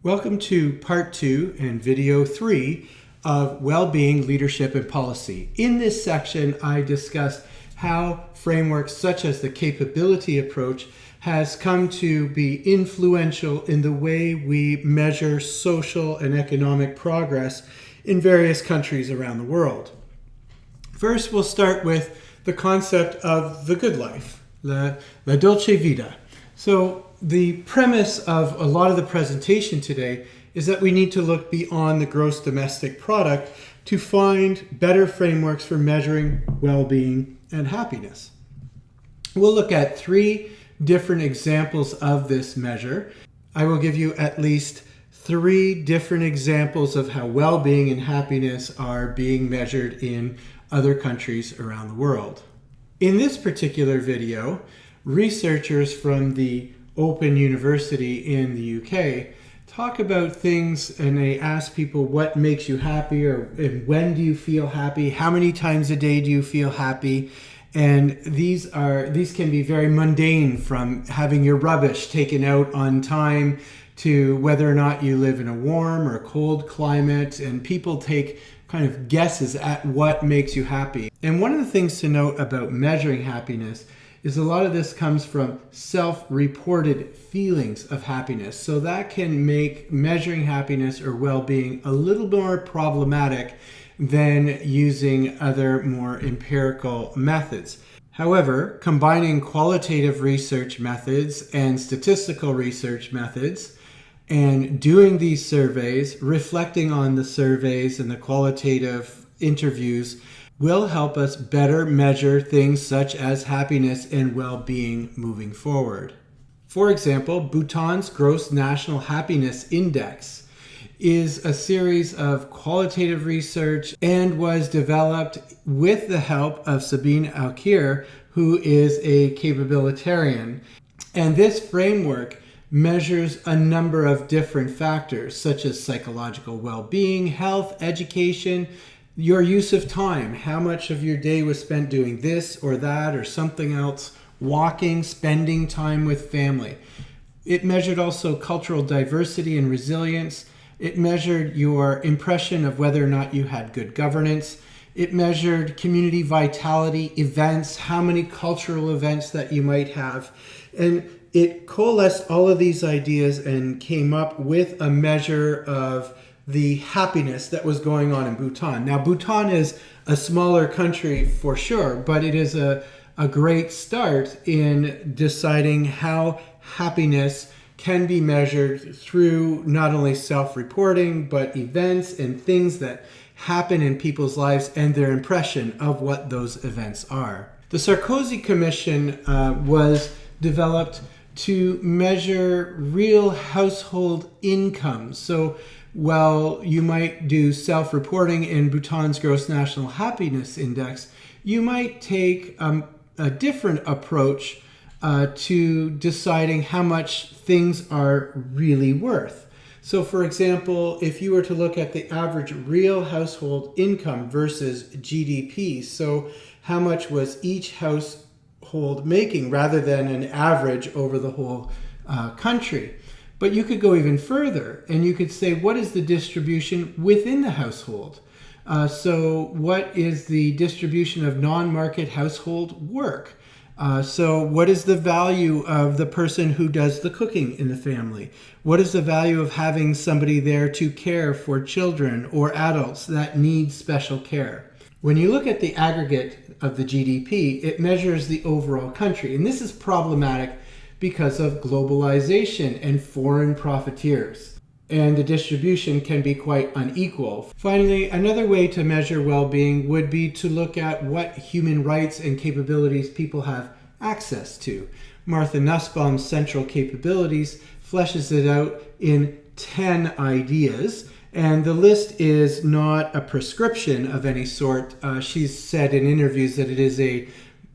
Welcome to part 2 and video 3 of Wellbeing, Leadership, and Policy. In this section, I discussed how frameworks such as the capability approach has come to be influential in the way we measure social and economic progress in various countries around the world. First, we'll start with the concept of the good life, la dolce vita. So the premise of a lot of the presentation today is that we need to look beyond the gross domestic product to find better frameworks for measuring well-being and happiness. We'll look at 3 different examples of this measure. I will give you at least 3 different examples of how well-being and happiness are being measured in other countries around the world. In this particular video, researchers from the Open University in the UK talk about things, and they ask people what makes you happy, and when do you feel happy, how many times a day do you feel happy. And these can be very mundane, from having your rubbish taken out on time to whether or not you live in a warm or cold climate, and people take kind of guesses at what makes you happy. And one of the things to note about measuring happiness is a lot of this comes from self-reported feelings of happiness. So that can make measuring happiness or well-being a little more problematic than using other more empirical methods. However, combining qualitative research methods and statistical research methods and doing these surveys, reflecting on the surveys and the qualitative interviews will help us better measure things such as happiness and well-being moving forward. For example, Bhutan's Gross National Happiness Index is a series of qualitative research and was developed with the help of Sabine Alkir, who is a capabilitarian. And this framework measures a number of different factors, such as psychological well-being, health, education, your use of time, how much of your day was spent doing this or that or something else, walking, spending time with family. It measured also cultural diversity and resilience. It measured your impression of whether or not you had good governance. It measured community vitality, events, how many cultural events that you might have. And it coalesced all of these ideas and came up with a measure of the happiness that was going on in Bhutan. Now, Bhutan is a smaller country for sure, but it is a great start in deciding how happiness can be measured through not only self-reporting, but events and things that happen in people's lives and their impression of what those events are. The Sarkozy Commission was developed to measure real household income. So while you might do self-reporting in Bhutan's Gross National Happiness Index, you might take a different approach to deciding how much things are really worth. So for example, if you were to look at the average real household income versus GDP, so how much was each household making rather than an average over the whole country. But you could go even further and you could say, what is the distribution within the household? So what is the distribution of non-market household work? So what is the value of the person who does the cooking in the family? What is the value of having somebody there to care for children or adults that need special care? When you look at the aggregate of the GDP, it measures the overall country. And this is problematic because of globalization and foreign profiteers. And the distribution can be quite unequal. Finally, another way to measure well-being would be to look at what human rights and capabilities people have access to. Martha Nussbaum's Central Capabilities fleshes it out in 10 ideas. And the list is not a prescription of any sort. She's said in interviews that it is a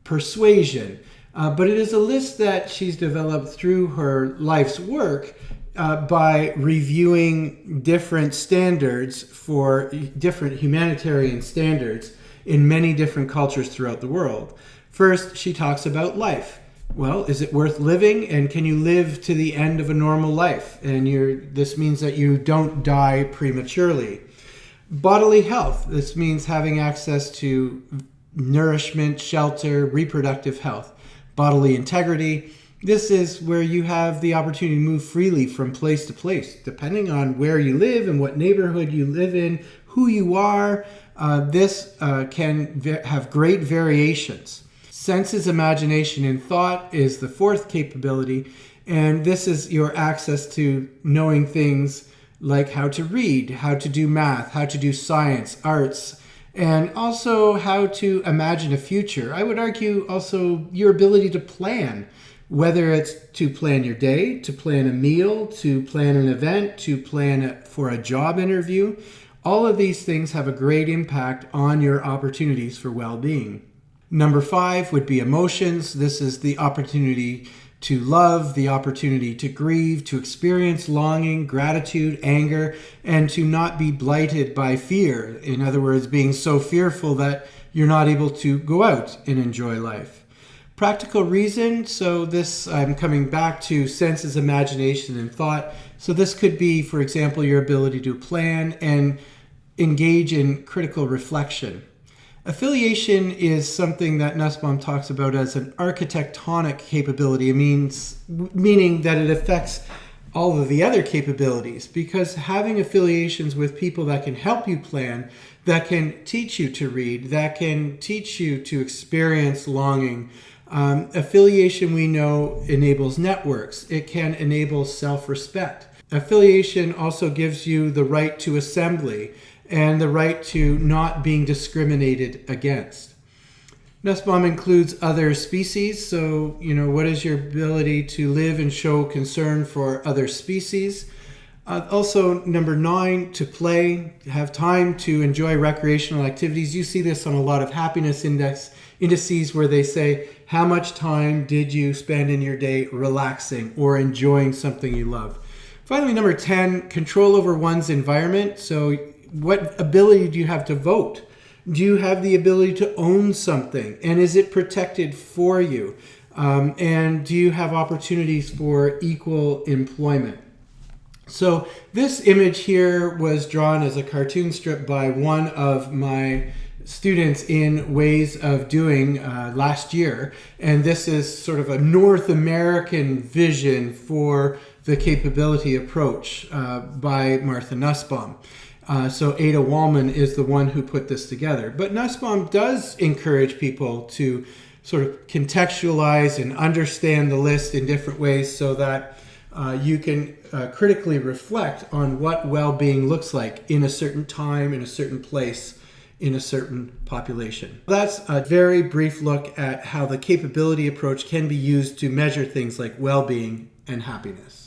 persuasion. But it is a list that she's developed through her life's work by reviewing different standards for different humanitarian standards in many different cultures throughout the world. First, she talks about life. Well, is it worth living, and can you live to the end of a normal life? And this means that you don't die prematurely. Bodily health. This means having access to nourishment, shelter, reproductive health. Bodily integrity. This is where you have the opportunity to move freely from place to place, depending on where you live and what neighborhood you live in, who you are. This can have great variations. Senses, imagination, and thought is the fourth capability, and this is your access to knowing things like how to read, how to do math, how to do science, arts, and also how to imagine a future. I would argue also your ability to plan, whether it's to plan your day, to plan a meal, to plan an event, to plan for a job interview. All of these things have a great impact on your opportunities for well-being. Number 5 would be emotions. This is the opportunity to love, the opportunity to grieve, to experience longing, gratitude, anger, and to not be blighted by fear. In other words, being so fearful that you're not able to go out and enjoy life. Practical reason, so this, I'm coming back to senses, imagination, and thought. So this could be, for example, your ability to plan and engage in critical reflection. Affiliation is something that Nussbaum talks about as an architectonic capability. It meaning that it affects all of the other capabilities, because having affiliations with people that can help you plan, that can teach you to read, that can teach you to experience longing. Affiliation, we know, enables networks. It can enable self-respect. Affiliation also gives you the right to assembly and the right to not being discriminated against. Nussbaum includes other species. So, what is your ability to live and show concern for other species? Also, number 9, to play, have time to enjoy recreational activities. You see this on a lot of happiness indices where they say, how much time did you spend in your day relaxing or enjoying something you love? Finally, number 10, control over one's environment. So what ability do you have to vote? Do you have the ability to own something? And is it protected for you? And do you have opportunities for equal employment? So this image here was drawn as a cartoon strip by one of my students in Ways of Doing last year. And this is sort of a North American vision for the capability approach by Martha Nussbaum. So Ada Wallman is the one who put this together. But Nussbaum does encourage people to sort of contextualize and understand the list in different ways so that you can critically reflect on what well-being looks like in a certain time, in a certain place, in a certain population. That's a very brief look at how the capability approach can be used to measure things like well-being and happiness.